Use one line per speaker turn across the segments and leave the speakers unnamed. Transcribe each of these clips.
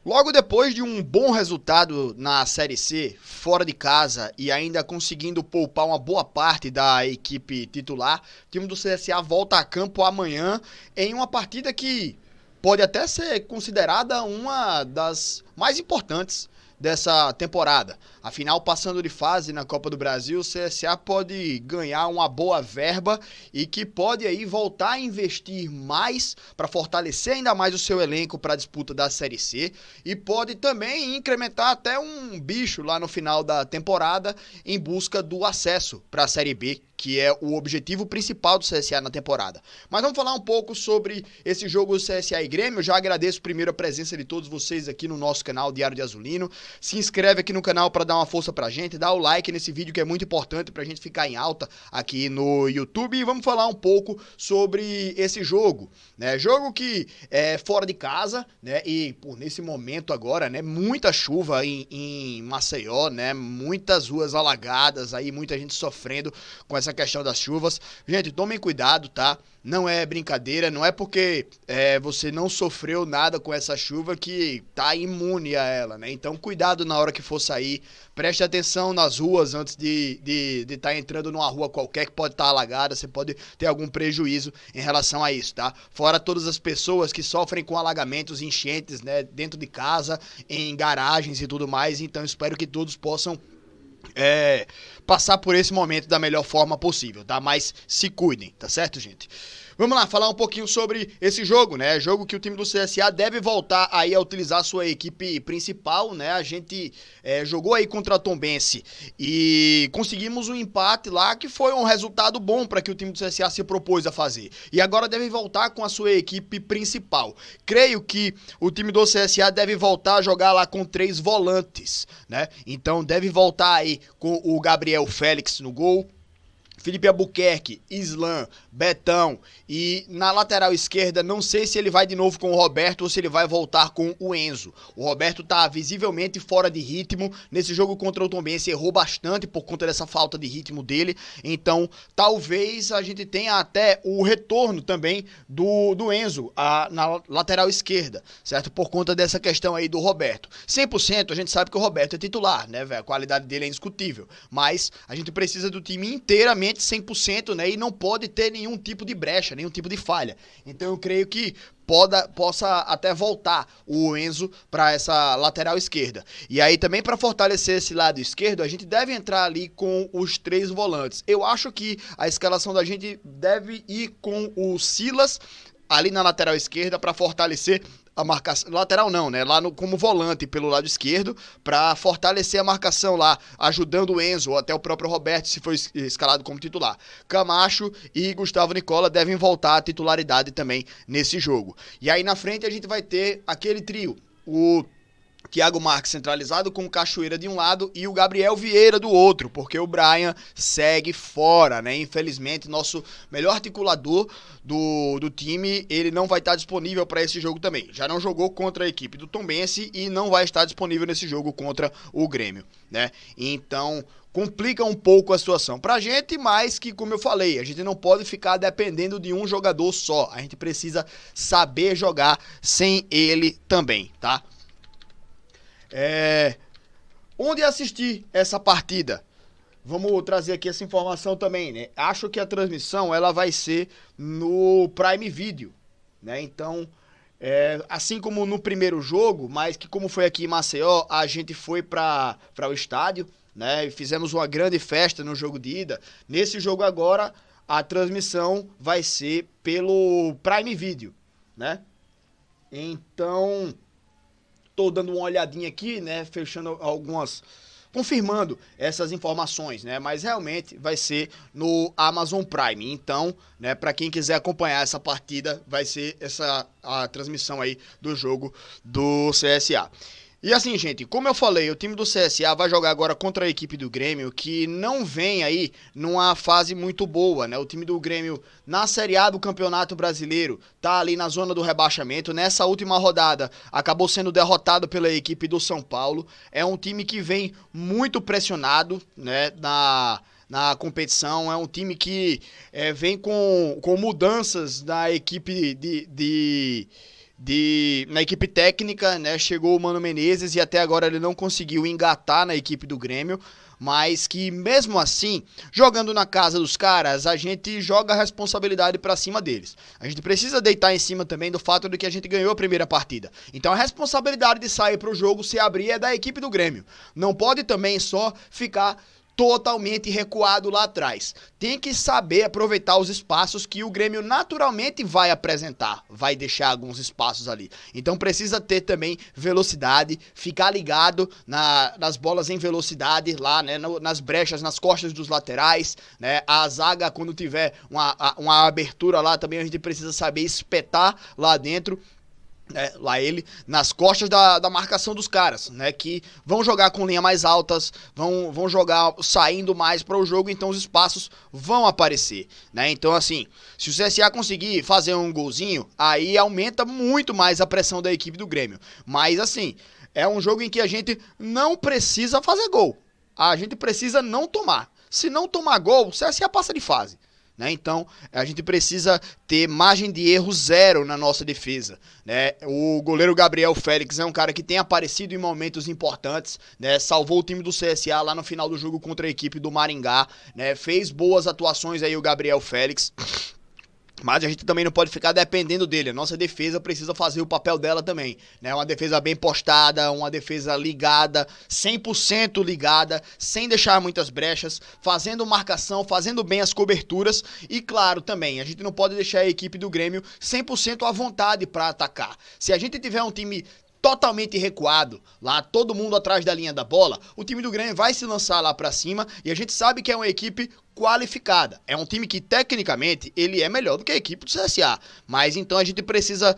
Logo depois de um bom resultado na Série C, fora de casa e ainda conseguindo poupar uma boa parte da equipe titular, o time do CSA volta a campo amanhã em uma partida que pode até ser considerada uma das mais importantes dessa temporada. Afinal, passando de fase na Copa do Brasil, o CSA pode ganhar uma boa verba e que pode aí voltar a investir mais para fortalecer ainda mais o seu elenco para a disputa da Série C e pode também incrementar até um bicho lá no final da temporada em busca do acesso para a Série B, que é o objetivo principal do CSA na temporada. Mas vamos falar um pouco sobre esse jogo do CSA e Grêmio. Eu já agradeço primeiro a presença de todos vocês aqui no nosso canal Diário de Azulino. Se inscreve aqui no canal para dar uma força pra gente, dá o like nesse vídeo que é muito importante pra gente ficar em alta aqui no YouTube e vamos falar um pouco sobre esse jogo, né? Jogo que é fora de casa, né? E por nesse momento agora, né? Muita chuva em Maceió, né? Muitas ruas alagadas aí, muita gente sofrendo com essa questão das chuvas. Gente, tomem cuidado, tá? Não é brincadeira, não é porque você não sofreu nada com essa chuva que tá imune a ela, né? Então cuidado na hora que for sair, preste atenção nas ruas antes de estar entrando numa rua qualquer que pode estar alagada, você pode ter algum prejuízo em relação a isso, tá? Fora todas as pessoas que sofrem com alagamentos, enchentes, né? Dentro de casa, em garagens e tudo mais, então espero que todos possam passar por esse momento da melhor forma possível, tá? Mas se cuidem, tá certo, gente? Vamos lá, falar um pouquinho sobre esse jogo, né? Jogo que o time do CSA deve voltar aí a utilizar a sua equipe principal, né? A gente jogou aí contra a Tombense e conseguimos um empate lá que foi um resultado bom para que o time do CSA se propôs a fazer. E agora deve voltar com a sua equipe principal. Creio que o time do CSA deve voltar a jogar lá com 3 volantes, né? Então deve voltar aí com o Gabriel Félix no gol, Felipe Albuquerque, Islan, Betão e na lateral esquerda não sei se ele vai de novo com o Roberto ou se ele vai voltar com o Enzo. O Roberto tá visivelmente fora de ritmo, nesse jogo contra o Tombense errou bastante por conta dessa falta de ritmo dele, então talvez a gente tenha até o retorno também do Enzo na lateral esquerda, certo? Por conta dessa questão aí do Roberto. 100% a gente sabe que o Roberto é titular, né, velho? A qualidade dele é indiscutível, mas a gente precisa do time inteiramente 100%, né? E não pode ter nenhum tipo de brecha, nenhum tipo de falha. Então eu creio que possa até voltar o Enzo para essa lateral esquerda. E aí também para fortalecer esse lado esquerdo, a gente deve entrar ali com os 3 volantes. Eu acho que a escalação da gente deve ir com o Silas ali na lateral esquerda para fortalecer a marcação, lateral não, né? Lá como volante pelo lado esquerdo, para fortalecer a marcação lá, ajudando o Enzo ou até o próprio Roberto, se for escalado como titular. Camacho e Gustavo Nicola devem voltar à titularidade também nesse jogo. E aí na frente a gente vai ter aquele trio, o Thiago Marques centralizado com o Cachoeira de um lado e o Gabriel Vieira do outro, porque o Brian segue fora, né? Infelizmente, nosso melhor articulador do time, ele não vai estar disponível para esse jogo também. Já não jogou contra a equipe do Tombense e não vai estar disponível nesse jogo contra o Grêmio, né? Então, complica um pouco a situação pra gente, mas que, como eu falei, a gente não pode ficar dependendo de um jogador só. A gente precisa saber jogar sem ele também, tá? Onde assistir essa partida? Vamos trazer aqui essa informação também, né? Acho que a transmissão ela vai ser no Prime Video, né? Então, assim como no primeiro jogo, mas que como foi aqui em Maceió, a gente foi para o estádio, né? E fizemos uma grande festa no jogo de ida. Nesse jogo agora, a transmissão vai ser pelo Prime Video, né? Então, tô dando uma olhadinha aqui, né, fechando confirmando essas informações, né, mas realmente vai ser no Amazon Prime. Então, né, para quem quiser acompanhar essa partida, vai ser a transmissão aí do jogo do CSA. E assim, gente, como eu falei, o time do CSA vai jogar agora contra a equipe do Grêmio, que não vem aí numa fase muito boa, né? O time do Grêmio na Série A do Campeonato Brasileiro tá ali na zona do rebaixamento. Nessa última rodada acabou sendo derrotado pela equipe do São Paulo. É um time que vem muito pressionado, né, na competição. É um time que vem com mudanças da equipe na equipe técnica, né? Chegou o Mano Menezes e até agora ele não conseguiu engatar na equipe do Grêmio, mas que mesmo assim, jogando na casa dos caras, a gente joga a responsabilidade pra cima deles. A gente precisa deitar em cima também do fato de que a gente ganhou a primeira partida. Então a responsabilidade de sair pro jogo, se abrir, é da equipe do Grêmio. Não pode também só ficar totalmente recuado lá atrás. Tem que saber aproveitar os espaços que o Grêmio naturalmente vai apresentar, vai deixar alguns espaços ali. Então precisa ter também velocidade, ficar ligado nas bolas em velocidade lá, né, nas brechas, nas costas dos laterais, né, a zaga quando tiver uma abertura lá também a gente precisa saber espetar lá dentro. Lá ele, nas costas da marcação dos caras, né, que vão jogar com linha mais altas, vão jogar saindo mais para o jogo, então os espaços vão aparecer, né, então assim, se o CSA conseguir fazer um golzinho, aí aumenta muito mais a pressão da equipe do Grêmio, mas assim, é um jogo em que a gente não precisa fazer gol, a gente precisa não tomar, se não tomar gol, o CSA passa de fase. Então, a gente precisa ter margem de erro zero na nossa defesa. Né? O goleiro Gabriel Félix é um cara que tem aparecido em momentos importantes, né? Salvou o time do CSA lá no final do jogo contra a equipe do Maringá, né? Fez boas atuações aí o Gabriel Félix. Mas a gente também não pode ficar dependendo dele. A nossa defesa precisa fazer o papel dela também, né? Uma defesa bem postada, uma defesa ligada, 100% ligada, sem deixar muitas brechas, fazendo marcação, fazendo bem as coberturas. E claro, também, a gente não pode deixar a equipe do Grêmio 100% à vontade para atacar. Se a gente tiver um time totalmente recuado, lá todo mundo atrás da linha da bola, o time do Grêmio vai se lançar lá pra cima e a gente sabe que é uma equipe qualificada. É um time que tecnicamente ele é melhor do que a equipe do CSA, mas então a gente precisa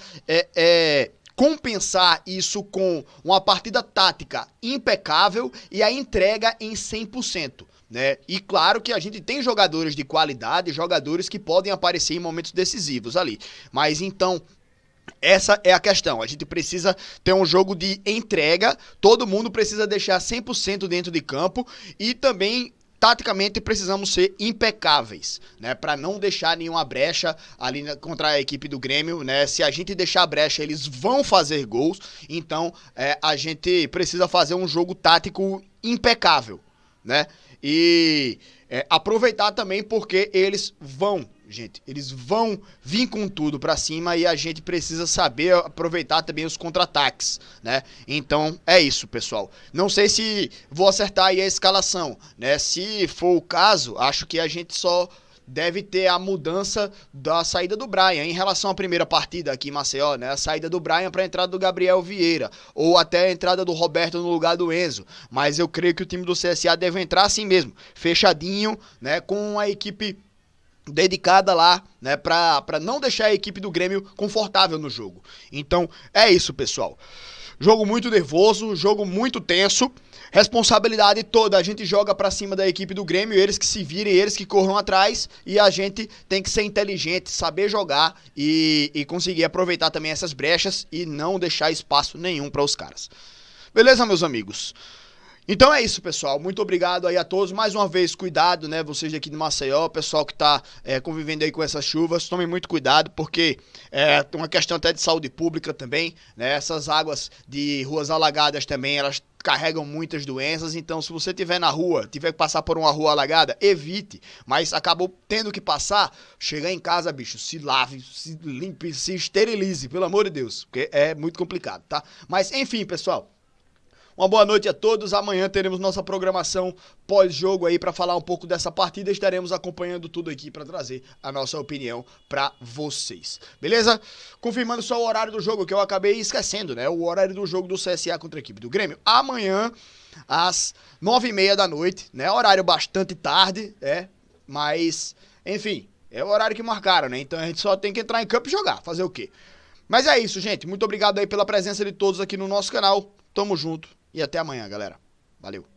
compensar isso com uma partida tática impecável e a entrega em 100%. Né? E claro que a gente tem jogadores de qualidade, jogadores que podem aparecer em momentos decisivos ali, mas então essa é a questão, a gente precisa ter um jogo de entrega, todo mundo precisa deixar 100% dentro de campo e também, taticamente, precisamos ser impecáveis, né, para não deixar nenhuma brecha ali contra a equipe do Grêmio, né, se a gente deixar a brecha, eles vão fazer gols, então a gente precisa fazer um jogo tático impecável, né, e aproveitar também porque eles vão vir com tudo pra cima e a gente precisa saber aproveitar também os contra-ataques, né? Então é isso, pessoal. Não sei se vou acertar aí a escalação, né? Se for o caso, acho que a gente só deve ter a mudança da saída do Brian em relação à primeira partida aqui em Maceió, né? A saída do Brian para a entrada do Gabriel Vieira ou até a entrada do Roberto no lugar do Enzo. Mas eu creio que o time do CSA deve entrar assim mesmo, fechadinho, né? Com a equipe dedicada lá, né, pra não deixar a equipe do Grêmio confortável no jogo. Então, é isso, pessoal. Jogo muito nervoso, jogo muito tenso, responsabilidade toda, a gente joga pra cima da equipe do Grêmio, eles que se virem, eles que corram atrás, e a gente tem que ser inteligente, saber jogar e conseguir aproveitar também essas brechas e não deixar espaço nenhum para os caras. Beleza, meus amigos? Então é isso, pessoal, muito obrigado aí a todos, mais uma vez, cuidado, né, vocês daqui de Maceió, pessoal que tá convivendo aí com essas chuvas, tomem muito cuidado, porque tem uma questão até de saúde pública também, né, essas águas de ruas alagadas também, elas carregam muitas doenças, então se você estiver na rua, tiver que passar por uma rua alagada, evite, mas acabou tendo que passar, chega em casa, bicho, se lave, se limpe, se esterilize, pelo amor de Deus, porque é muito complicado, tá? Mas enfim, pessoal, uma boa noite a todos, amanhã teremos nossa programação pós-jogo aí para falar um pouco dessa partida, estaremos acompanhando tudo aqui para trazer a nossa opinião para vocês, beleza? Confirmando só o horário do jogo, que eu acabei esquecendo, né? O horário do jogo do CSA contra a equipe do Grêmio, amanhã às 9h30 da noite, né? Horário bastante tarde, mas enfim, é o horário que marcaram, né? Então a gente só tem que entrar em campo e jogar, fazer o quê? Mas é isso, gente, muito obrigado aí pela presença de todos aqui no nosso canal, tamo junto. E até amanhã, galera. Valeu.